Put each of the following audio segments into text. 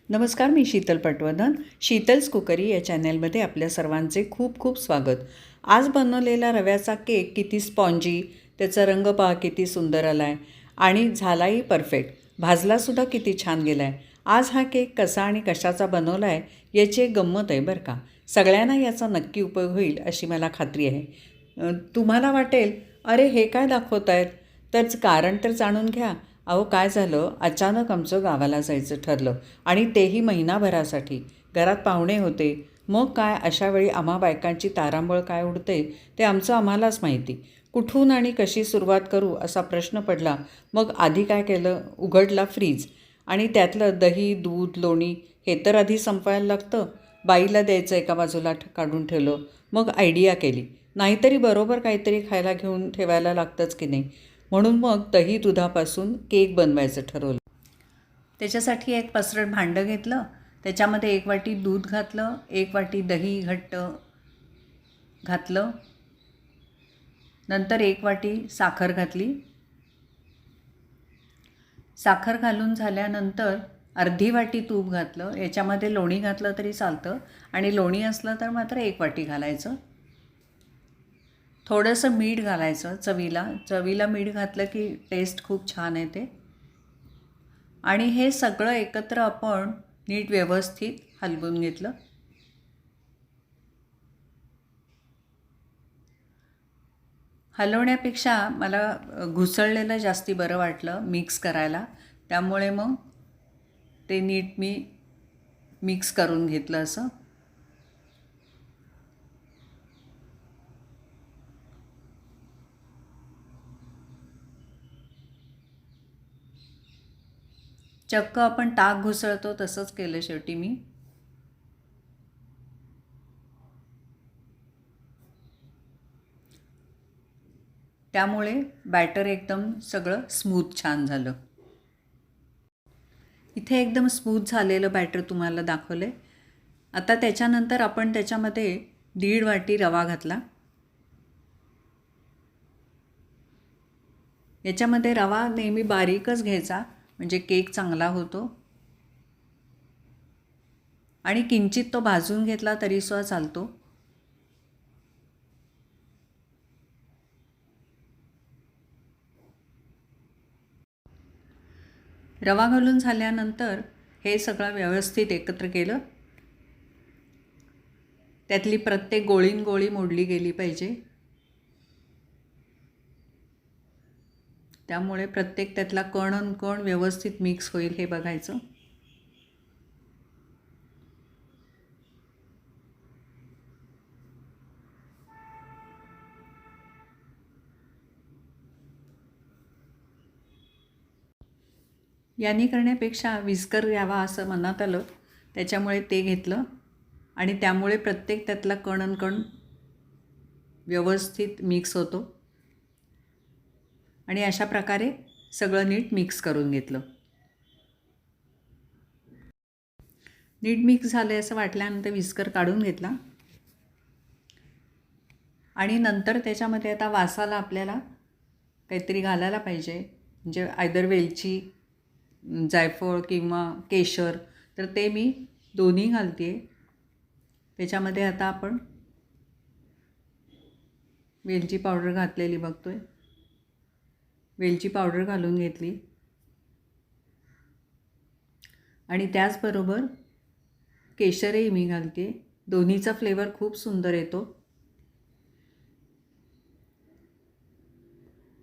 नमस्कार, मी शीतल पटवर्धन. शीतल्स कुकरी या चॅनलमध्ये आपल्या सर्वांचे खूप खूप स्वागत. आज बनवलेला रव्याचा केक किती स्पॉन्जी, त्याचा रंग पहा किती सुंदर आला आहे आणि झालाही परफेक्ट. भाजलासुद्धा किती छान गेला आहे. आज हा केक कसा आणि कशाचा बनवला आहे याची एक गंमत आहे बरं का. सगळ्यांना याचा नक्की उपयोग होईल अशी मला खात्री आहे. तुम्हाला वाटेल, अरे हे काय दाखवत आहेत? तर कारण तर जाणून घ्या. अहो काय झालं, अचानक आमचं गावाला जायचं ठरलं आणि तेही महिनाभरासाठी. घरात पाहुणे होते. मग काय, अशा वेळी आम्हा बायकांची तारांबळ काय उडते ते आमचं आम्हालाच माहिती. कुठून आणि कशी सुरुवात करू असा प्रश्न पडला. मग आधी काय केलं, उघडला फ्रीज आणि त्यातलं दही, दूध, लोणी हे तर आधी संपवायला लागतं. बाईला द्यायचं एका बाजूला काढून ठेवलं. मग आयडिया केली, नाहीतरी बरोबर काहीतरी खायला घेऊन ठेवायला लागतंच की नाही. म्हणून मग दही दुधापासून केक बनवायचं ठरवलं. त्याच्यासाठी एक पसरट भांडं घेतलं. त्याच्यामध्ये 1 वाटी दूध घातलं, 1 वाटी दही घट्ट घातलं, नंतर 1 वाटी साखर घातली. साखर घालून झाल्यानंतर अर्धी वाटी तूप घातलं. याच्यामध्ये लोणी घातलं तरी चालतं आणि लोणी असलं तर मात्र 1 वाटी घालायचं. थोडंसं मीठ घालायचं चवीला मीठ घातलं की टेस्ट खूप छान येते. आणि हे सगळं एकत्र आपण नीट व्यवस्थित हलवून घेतलं. हलवण्यापेक्षा मला घुसळलेलं जास्ती बरं वाटलं मिक्स करायला. त्यामुळे मग ते नीट मी मिक्स करून घेतलं असं. चक्क आपण ताक घुसळतो तसंच केलं शेवटी मी. त्यामुळे बॅटर एकदम सगळं स्मूथ छान झालं. इथे एकदम स्मूथ झालेलं बॅटर तुम्हाला दाखवलं आहे. आता त्याच्यानंतर आपण त्याच्यामध्ये 1.5 वाटी रवा घातला. याच्यामध्ये रवा नेहमी बारीकच घ्यायचा म्हणजे केक चांगला होतो. आणि किंचित तो भाजून घेतला तरीसुद्धा चालतो. रवा घालून झाल्यानंतर हे सगळं व्यवस्थित एकत्र केलं. त्यातली प्रत्येक गोळी मोडली गेली पाहिजे. त्यामुळे प्रत्येक त्यातला कण व्यवस्थित मिक्स होईल हे बघायचं. याने करण्यापेक्षा विस्कर घ्यावा असं मनात आलं. त्याच्यामुळे ते घेतलं आणि त्यामुळे प्रत्येक त्यातला कण व्यवस्थित मिक्स होतो. आणि अशा प्रकारे सगळं नीट मिक्स करून घेतलं. नीट मिक्स झालं असं वाटल्यानंतर विस्कर काढून घेतला. आणि नंतर त्याच्यामध्ये आता वासाला आपल्याला काहीतरी घालायला पाहिजे. म्हणजे आयदर वेलची, जायफळ किंवा केशर, तर ते मी दोन्ही घालते आहे. त्याच्यामध्ये आता आपण वेलची पावडर घातलेली बघतो आहे. वेलची पावडर घालून घेतली आणि त्याचबरोबर केशरही मी घालते. दोन्हीचा फ्लेवर खूप सुंदर येतो.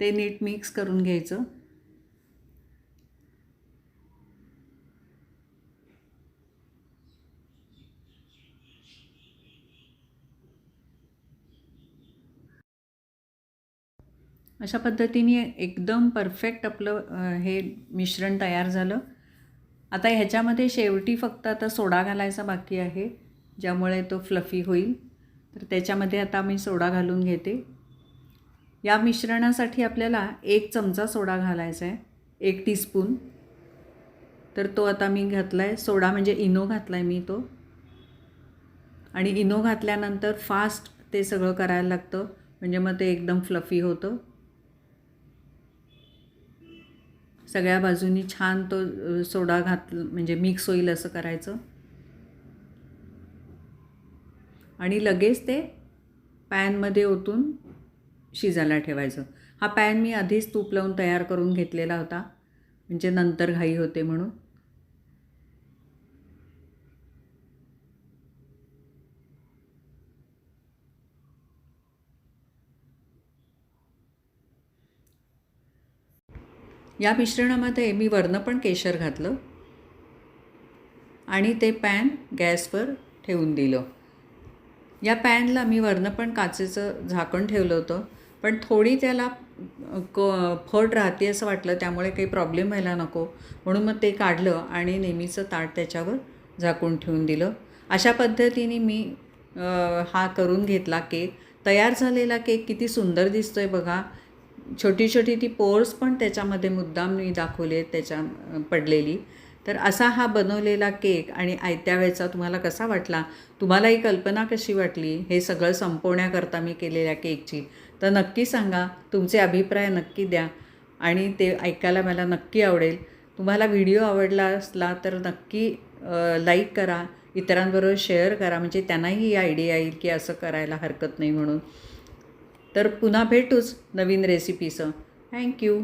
ते नीट मिक्स करून घ्यायचं. अशा पद्धतीने एकदम परफेक्ट आपलं हे मिश्रण तयार झालं. आता ह्याच्यामध्ये शेवटी फक्त आता सोडा घालायचा बाकी आहे, ज्यामुळे तो फ्लफी होईल. तर त्याच्यामध्ये आता मी सोडा घालून घेते. या मिश्रणासाठी आपल्याला 1 चमचा सोडा घालायचा आहे, 1 टीस्पून. तर तो आता मी घातला आहे. सोडा म्हणजे इनो घातला आहे मी तो. आणि इनो घातल्यानंतर फास्ट ते सगळं करायला लागतं, म्हणजे मग ते एकदम फ्लफी होतं. सगळ्या बाजूनी छान तो सोडा म्हणजे मिक्स होईल असं करायचं आणि लगेच ते पॅनमध्ये ओतून शिजायला ठेवायचं. हा पॅन मी आधीच तूप लावून तयार करून घेतलेला होता, म्हणजे नंतर घाई होते म्हणून. या मिश्रणामध्ये मी वरनं पण केशर घातलं आणि ते पॅन गॅसवर ठेवून दिलं. या पॅनला मी वरनं पण काचेचं झाकण ठेवलं होतं, पण थोडी त्याला फट राहते असं वाटलं, त्यामुळे काही प्रॉब्लेम व्हायला नको म्हणून मग ते काढलं आणि नेहमीचं ताट त्याच्यावर झाकून ठेवून दिलं. अशा पद्धतीने मी हा करून घेतला केक. तयार झालेला केक किती सुंदर दिसतो आहे बघा. छोटी छोटी ती पोर्स पण त्याच्यामध्ये मुद्दाम मी दाखवले त्याच्या पडलेली. तर असा हा बनवलेला केक आणि आयत्या वेळेचा तुम्हाला कसा वाटला, तुम्हाला ही कल्पना कशी वाटली, हे सगळं संपवण्याकरता मी केलेल्या केकची, तर नक्की सांगा. तुमचे अभिप्राय नक्की द्या आणि ते ऐकायला मला नक्की आवडेल. तुम्हाला व्हिडिओ आवडला असला तर नक्की लाईक करा, इतरांबरोबर शेअर करा, म्हणजे त्यांनाही ही आयडिया येईल की असं करायला हरकत नाही म्हणून. तर पुन्हा भेटूच नवीन रेसिपीसह. थँक्यू.